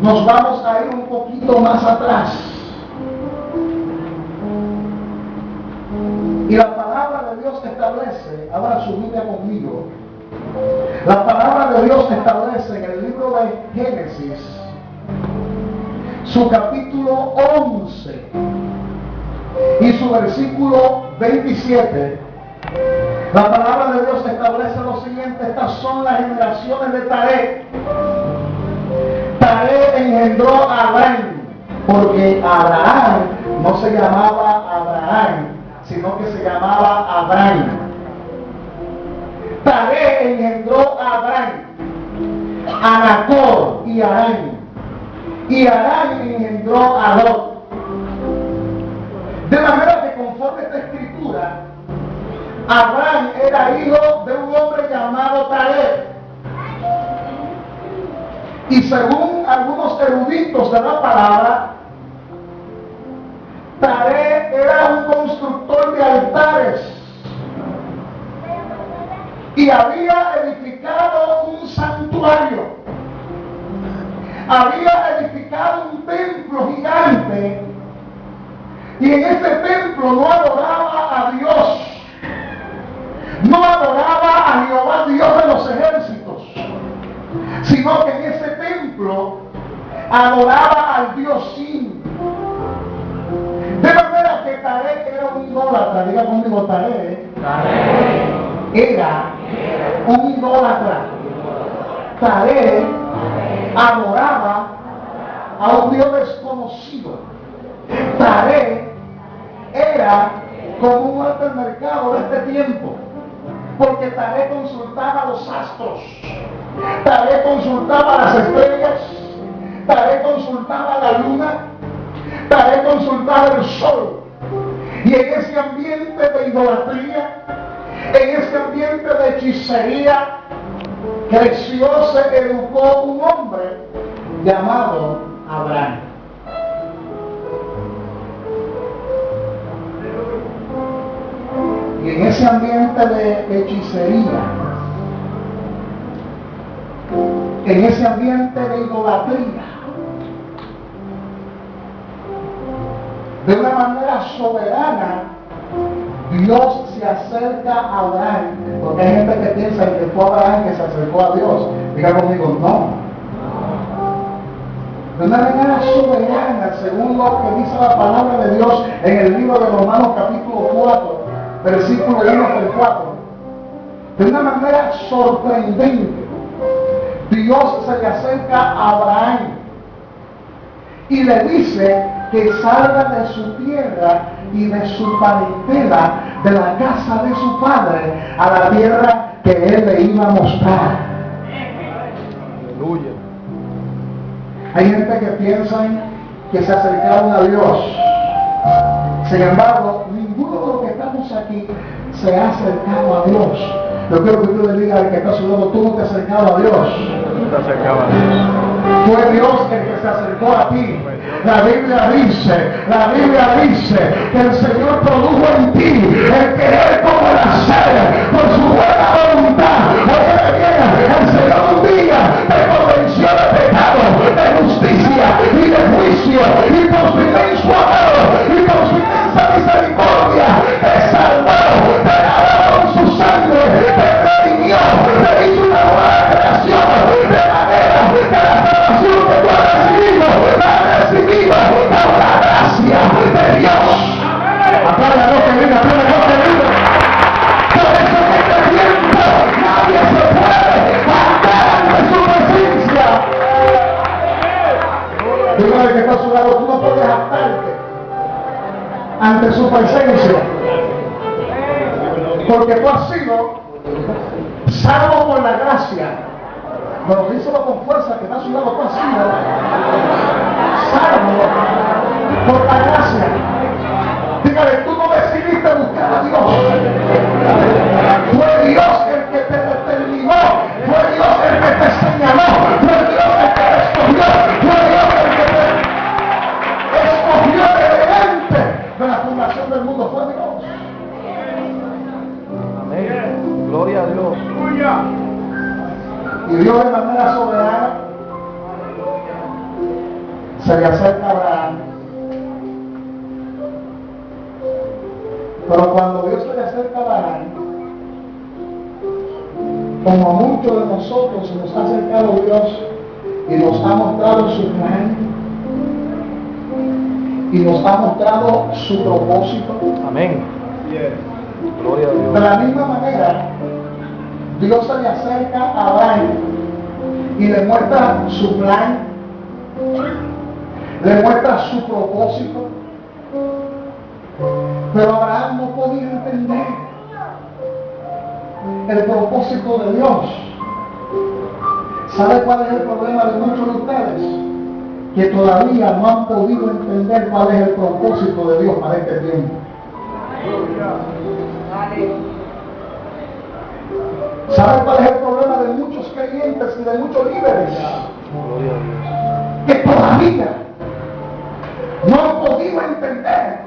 Nos vamos a ir un poquito más atrás. Y la palabra de Dios establece, abra su Biblia conmigo, la palabra de Dios establece en el libro de Génesis, su capítulo 11 y su versículo 27. La palabra de Dios establece lo siguiente: estas son las generaciones de Taré. Taré engendró a Abraham, porque Abraham no se llamaba Abraham, sino que se llamaba Abraham. Taré engendró a Abraham, a Nacor y Harán. Y Harán engendró a Lot. De manera que conforme esta escritura, Abraham era hijo de un hombre llamado Taré. Y según algunos eruditos de la palabra, Taré era un constructor de altares y había edificado un santuario, había edificado un templo gigante, y en ese templo no adoraba a Dios, no adoraba a Jehová, Dios de los ejércitos, sino que en ese templo adoraba al Dios Sin. De manera que Taré era un idólatra. Diga conmigo, Taré era un idólatra. Taré adoraba a un Dios desconocido. Taré era como un supermercado de este tiempo, porque Taré consultaba a los astros, Taré consultaba a las estrellas, Taré consultaba a la luna, Taré consultaba el sol. Y en ese ambiente de idolatría, en ese ambiente de hechicería, creció, se educó un hombre llamado Abraham. Y en ese ambiente de hechicería, en ese ambiente de idolatría, de una manera soberana, Dios se acerca a Abraham. Porque hay gente que piensa que fue Abraham que se acercó a Dios. Diga conmigo, no. De una manera soberana, según lo que dice la palabra de Dios en el libro de Romanos capítulo 4, versículo 1 al 4. De una manera sorprendente, Dios se le acerca a Abraham y le dice que salga de su tierra y de su parentela, de la casa de su padre, a la tierra que él le iba a mostrar. Aleluya. Hay gente que piensa que se acercaron a Dios. Sin embargo, ninguno de los que estamos aquí se ha acercado a Dios. Yo quiero que tú le digas al que está a su lado: tú no te has acercado a Dios. Fue Dios el que se acercó a ti. La Biblia dice que el Señor produjo en ti el querer como el hacer por su buena voluntad. Oye bien, el Señor un día te convenció de pecado, de justicia y de juicio, y por su inmenso amor y por su inmensa misericordia te salvó, te lavó con su sangre, te redimió, te hizo una nueva creación, de manera que la salvación que tú has recibido, la has recibido por la gracia de Dios. Aplauda a Dios que vive, aplauda a Dios que vive. Por eso en este tiempo nadie se puede andar ante su presencia. Dígale que está a su lado: tú no puedes jactarte ante su presencia, porque tú has sido salvo por la gracia. Pero díselo con fuerza, que está a su lado: tú has sido salvo por la gracia. Dígale: tú no decidiste buscar a Dios, fue Dios el que te determinó, fue Dios el que te señaló, fue Dios el que te escogió, fue Dios el que te escogió desde antes de la fundación del mundo. Fue Dios. Amén. Gloria a Dios. Y Dios de manera soberana se le acerca a Abraham. Pero cuando Dios se le acerca a Abraham, como a muchos de nosotros se nos ha acercado Dios y nos ha mostrado su plan y nos ha mostrado su propósito. Amén. Gloria a De Dios. la misma manera, Dios se le acerca a Abraham y le muestra su plan, le muestra su propósito. Pero Abraham no podía entender el propósito de Dios. ¿Sabe cuál es el problema de muchos de ustedes? Que todavía no han podido entender cuál es el propósito de Dios para este tiempo. ¿Sabe cuál es el problema de muchos creyentes y de muchos líderes? Gloria a Dios. Que todavía no han podido entender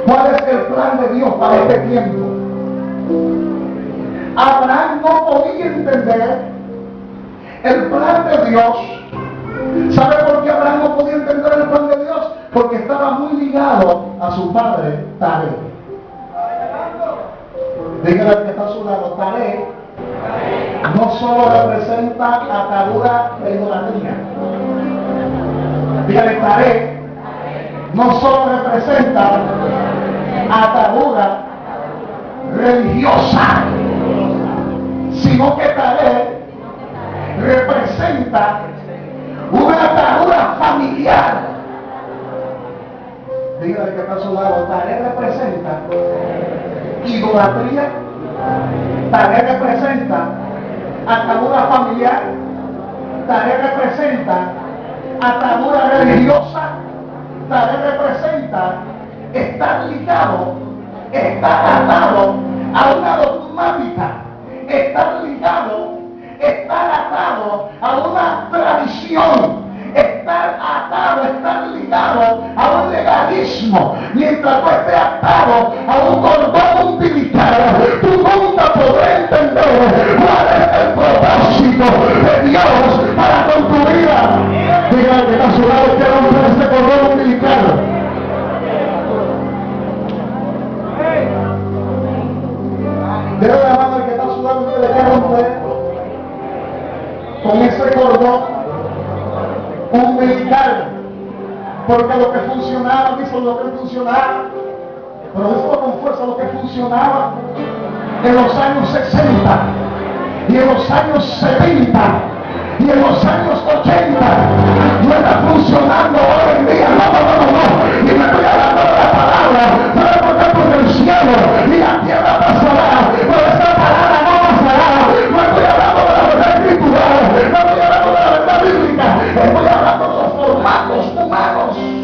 cuál es el plan de Dios para este tiempo. Abraham no podía entender el plan de Dios. ¿Sabe por qué Abraham no podía entender el plan de Dios? Porque estaba muy ligado a su padre, Taré. Dígale al que está a su lado, Taré no solo representa atadura de idolatría. Dígale, Taré no solo representa atadura religiosa, sino que Taré representa una atadura familiar. Dígale que está a su lado, Taré representa idolatría, Taré representa atadura familiar, Taré representa atadura religiosa, Taré representa estar ligado, estar atado a una dogmática, estar ligado, estar atado a una tradición, estar atado, estar ligado a un legalismo. Mientras tú estés atado a un cordón umbilical, tú nunca podrás entender cuál es el propósito de Dios para con tu vida. Diga que a su lado quiero romper este cordón umbilical. Debe la mano al que está a su lado que le quiere romper con ese cordón umbilical, porque lo que funcionaba, dice lo que funcionaba, pero dice con fuerza lo que funcionaba en los años 60 y en los años 70 y en los años 80 no está funcionando hoy en día. No. Y me estoy hablando de la palabra. ¿Sabe por qué? Porque el cielo y la tierra pasará, pero esta palabra no pasará. No estoy hablando de la verdad escritural, no estoy hablando de la verdad bíblica, estoy hablando de los formatos humanos.